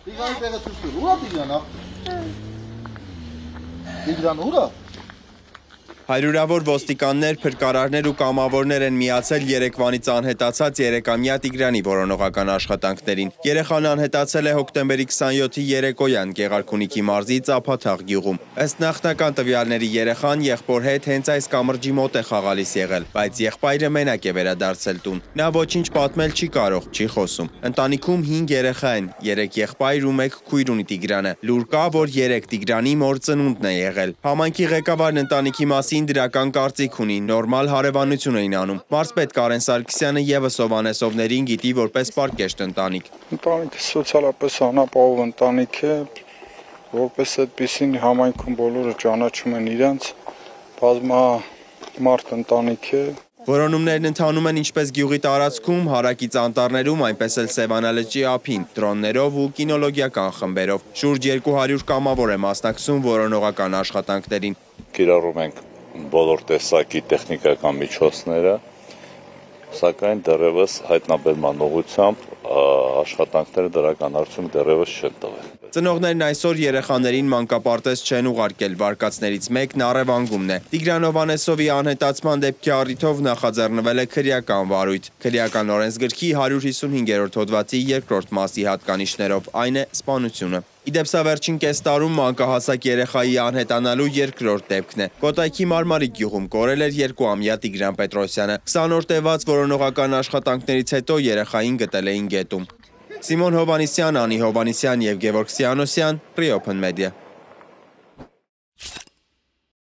Տիգրանի տեղը ցույց տուր։ Ուրա Տիգրանը։ Տիգրան ուրա։ Հարյուրավոր ոստիկաններ, փրկարարներ ու կամավորներ են միացել երեկվանից անհետացած 3-ամյա Տիգրանի որոնողական աշխատանքներին։ Երեխան անհետացել է հոկտեմբերի 27-ի երեկոյան Գեղարքունիքի մարզի Ծափաթաղ գյուղում։ Ըստ նախնական տվյալների երեխան եղբոր հետ հենց այս կամրջի մոտ է խաղալիս եղել, բայց եղբայրը մենակ է վերադարձել տուն։ Նա ոչինչ պատմել չի կարող, չի խոսում։ Ընտանիքում 5 երեխա են, 3 եղբայր ու 1 քույր ունի Տիգրանը։ Լուր կա, որ 3 Տիգրանի մոր ծնունդն է եղել։ Համայնքի ղեկավարն ընտանիքի մասին դրական կարծիք ունի, նորմալ հարևանություն էին անում։ Մարզպետ Կարեն Սարգսյանը ևս Հովհաննեսովներին գիտի որպես պարկեշտ ընտանիք։ Ընտանիքը սոցիալապես անապահով ընտանիք է, որպես այդպիսին համայնքում բոլորը ճանաչում են իրենց, բազմամարդ ընտանիք է։ Որոնումներն ընթանում են ինչպես գյուղի տարածքում, հարակից անտառներում, այնպես էլ Սևանալճի ափին, դրոններով ու կինոլոգիական խմբերով։ Շուրջ 200 կամավոր է մասնակցում որոնողական աշխատանքներին։ Կիրառում ենք բոլոր տեսակի տեխնիկական միջոցները, սակայն դեռևս հայտնաբերման ուղղությամբ աշխատանքները դրական արդյունք դեռևս չեն տվել։ Ծնողներն այսօր երեխաներին մանկապարտեզ չեն ուղարկել, վարկածներից մեկն առևանգումն է։ Տիգրան Հովհաննեսովի անհետացման դեպքի առիթով նախաձեռնվել է քրեական վարույթ։ Քրեական օրենսգրքի 155-րդ հոդվածի 2-րդ մասի հատկանիշներով, այն է սպանությունը։ Իդեպ սա վերջին կես տարում մանկահասակ երեխայի անհետանալու երկրորդ դեպքն է։ Կոտայքի Մարմարիկ գյուղում կորել էր 2-ամյա Տիգրան Պետրոսյանը։ 20 օր տևած որոնողական աշխատանքներից հետո երեխային գտել էին գետում։ Սիմոն Հովհաննիսյան, Անի Հովհաննիսյան և Գևորգ Սիանոսյան, Free Open Media։